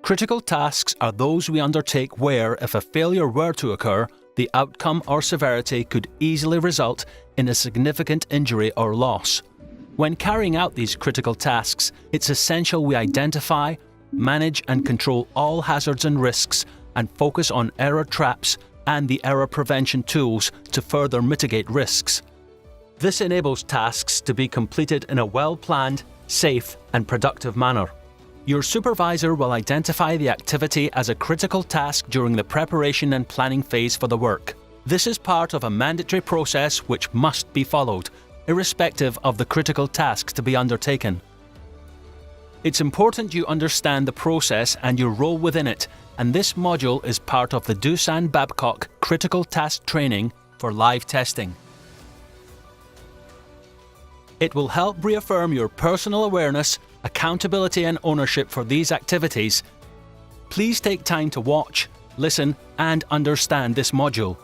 Critical tasks are those we undertake where, if a failure were to occur, the outcome or severity could easily result in a significant injury or loss. When carrying out these critical tasks, it's essential we identify, manage and control all hazards and risks and focus on error traps and the error prevention tools to further mitigate risks. This enables tasks to be completed in a well-planned, safe and productive manner. Your supervisor will identify the activity as a critical task during the preparation and planning phase for the work. This is part of a mandatory process which must be followed, irrespective of the critical task to be undertaken. It's important you understand the process and your role within it, and this module is part of the Doosan-Babcock Critical Task Training for live testing. It will help reaffirm your personal awareness, accountability and ownership for these activities. Please take time to watch, listen and understand this module.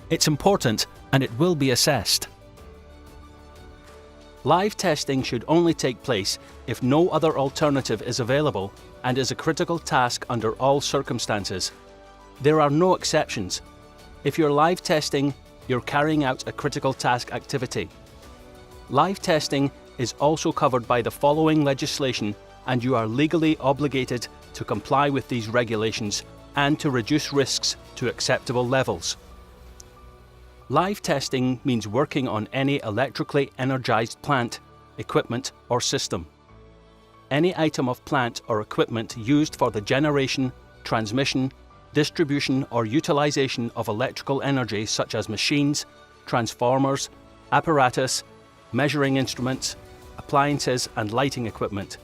It's important and it will be assessed. Live testing should only take place if no other alternative is available and is a critical task under all circumstances. There are no exceptions. If you're live testing, you're carrying out a critical task activity. Live testing is also covered by the following legislation, and you are legally obligated to comply with these regulations and to reduce risks to acceptable levels. Live testing means working on any electrically energized plant, equipment or system. Any item of plant or equipment used for the generation, transmission, distribution or utilization of electrical energy such as machines, transformers, apparatus, measuring instruments, appliances and lighting equipment.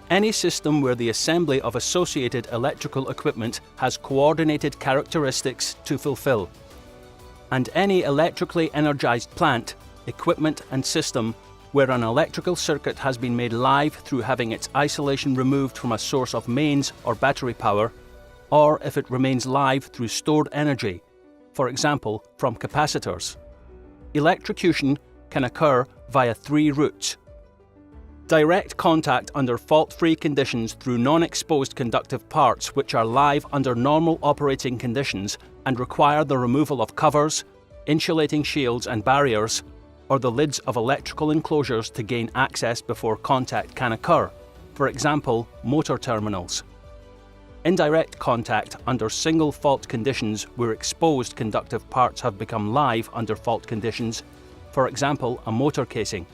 Any system where the assembly of associated electrical equipment has coordinated characteristics to fulfill. And any electrically energized plant, equipment and system where an electrical circuit has been made live through having its isolation removed from a source of mains or battery power, or if it remains live through stored energy, for example from capacitors. Electrocution can occur via 3 routes. Direct contact under fault-free conditions through non-exposed conductive parts which are live under normal operating conditions and require the removal of covers, insulating shields and barriers, or the lids of electrical enclosures to gain access before contact can occur, for example, motor terminals. Indirect contact under single fault conditions where exposed conductive parts have become live under fault conditions, for example, a motor casing.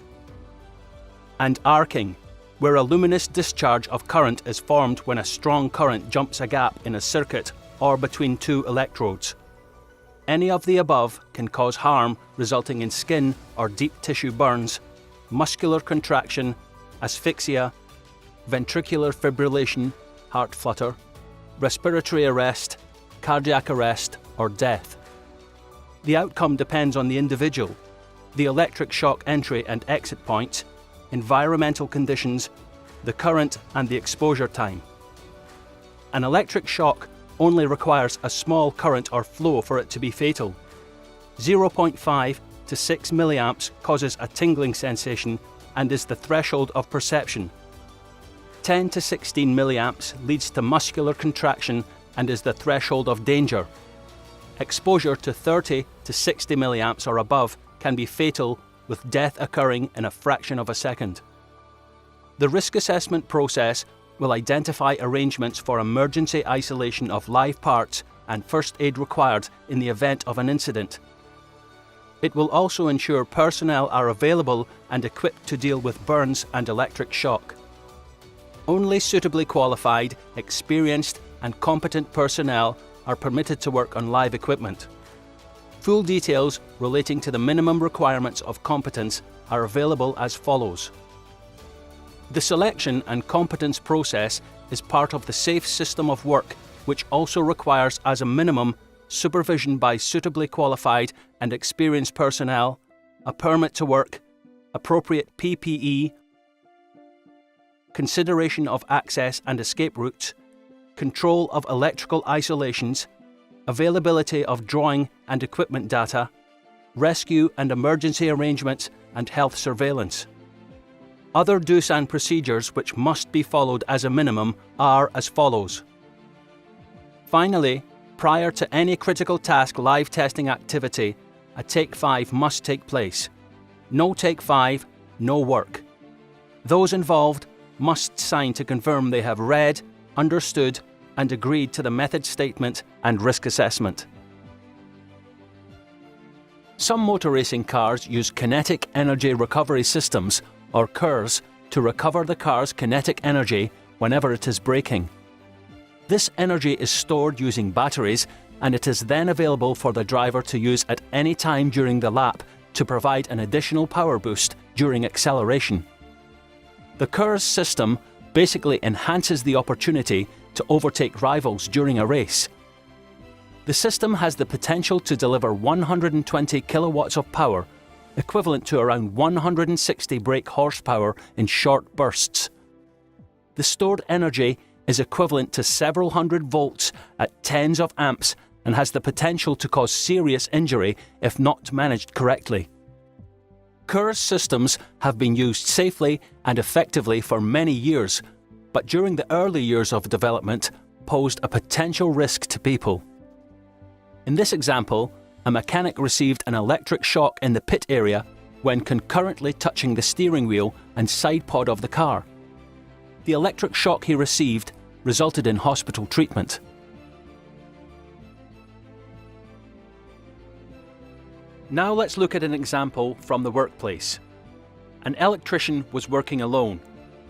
And arcing, where a luminous discharge of current is formed when a strong current jumps a gap in a circuit or between 2 electrodes. Any of the above can cause harm resulting in skin or deep tissue burns, muscular contraction, asphyxia, ventricular fibrillation, heart flutter, respiratory arrest, cardiac arrest or death. The outcome depends on the individual, the electric shock entry and exit points, environmental conditions, the current and the exposure time. An electric shock only requires a small current or flow for it to be fatal. 0.5 to 6 milliamps causes a tingling sensation and is the threshold of perception. 10 to 16 milliamps leads to muscular contraction and is the threshold of danger. Exposure to 30 to 60 milliamps or above can be fatal, with death occurring in a fraction of a second. The risk assessment process will identify arrangements for emergency isolation of live parts and first aid required in the event of an incident. It will also ensure personnel are available and equipped to deal with burns and electric shock. Only suitably qualified, experienced and competent personnel are permitted to work on live equipment. Full details relating to the minimum requirements of competence are available as follows. The selection and competence process is part of the safe system of work, which also requires as a minimum supervision by suitably qualified and experienced personnel, a permit to work, appropriate PPE, consideration of access and escape routes, control of electrical isolations, availability of drawing and equipment data, rescue and emergency arrangements and health surveillance. Other Doosan procedures which must be followed as a minimum are as follows. Finally, prior to any critical task live testing activity, a Take 5 must take place. No Take 5, no work. Those involved must sign to confirm they have read, understood, and agreed to the method statement and risk assessment. Some motor racing cars use kinetic energy recovery systems, or KERS, to recover the car's kinetic energy whenever it is braking. This energy is stored using batteries, and it is then available for the driver to use at any time during the lap to provide an additional power boost during acceleration. The KERS system basically enhances the opportunity to overtake rivals during a race. The system has the potential to deliver 120 kilowatts of power, equivalent to around 160 brake horsepower in short bursts. The stored energy is equivalent to several hundred volts at tens of amps and has the potential to cause serious injury if not managed correctly. KERS systems have been used safely and effectively for many years, but during the early years of development posed a potential risk to people. In this example, a mechanic received an electric shock in the pit area when concurrently touching the steering wheel and side pod of the car. The electric shock he received resulted in hospital treatment. Now let's look at an example from the workplace. An electrician was working alone,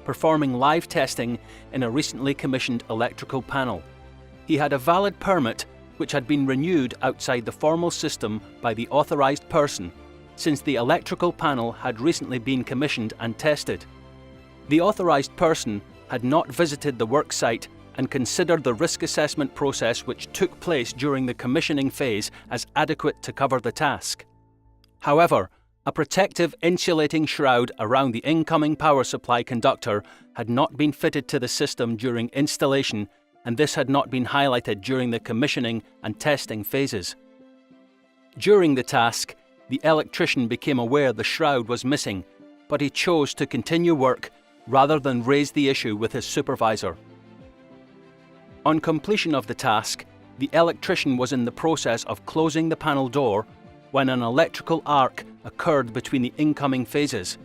performing live testing in a recently commissioned electrical panel. He had a valid permit which had been renewed outside the formal system by the authorised person, since the electrical panel had recently been commissioned and tested. The authorised person had not visited the work site and considered the risk assessment process which took place during the commissioning phase as adequate to cover the task. However, a protective insulating shroud around the incoming power supply conductor had not been fitted to the system during installation, and this had not been highlighted during the commissioning and testing phases. During the task, the electrician became aware the shroud was missing, but he chose to continue work rather than raise the issue with his supervisor. On completion of the task, the electrician was in the process of closing the panel door when an electrical arc occurred between the incoming phases.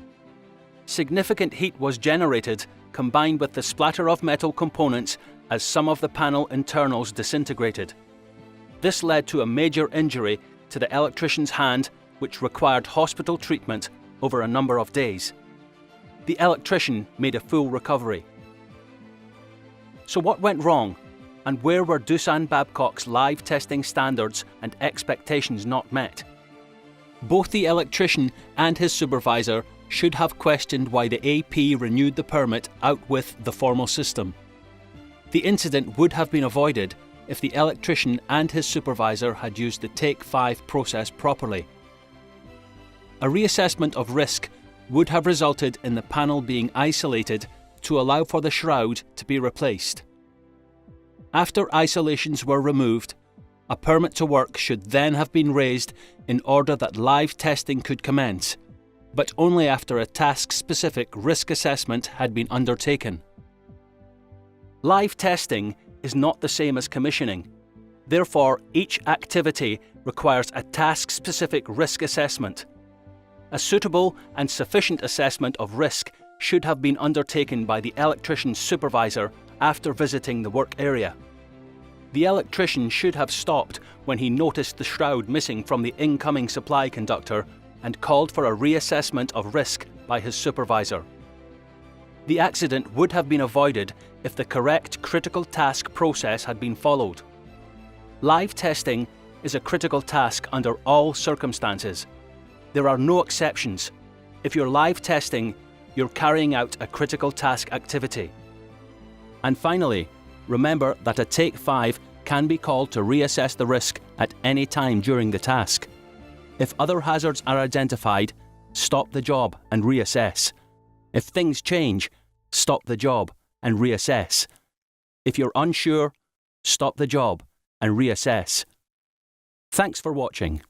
Significant heat was generated, combined with the splatter of metal components as some of the panel internals disintegrated. This led to a major injury to the electrician's hand, which required hospital treatment over a number of days. The electrician made a full recovery. So what went wrong, and where were Doosan Babcock's live testing standards and expectations not met? Both the electrician and his supervisor should have questioned why the AP renewed the permit out with the formal system. The incident would have been avoided if the electrician and his supervisor had used the Take 5 process properly. A reassessment of risk would have resulted in the panel being isolated to allow for the shroud to be replaced. After isolations were removed, a permit to work should then have been raised in order that live testing could commence, but only after a task-specific risk assessment had been undertaken. Live testing is not the same as commissioning. Therefore, each activity requires a task-specific risk assessment. A suitable and sufficient assessment of risk should have been undertaken by the electrician's supervisor after visiting the work area. The electrician should have stopped when he noticed the shroud missing from the incoming supply conductor and called for a reassessment of risk by his supervisor. The accident would have been avoided if the correct critical task process had been followed. Live testing is a critical task under all circumstances. There are no exceptions. If you're live testing, you're carrying out a critical task activity. And finally, remember that a Take 5 can be called to reassess the risk at any time during the task. If other hazards are identified, stop the job and reassess. If things change, stop the job and reassess. If you're unsure, stop the job and reassess. Thanks for watching.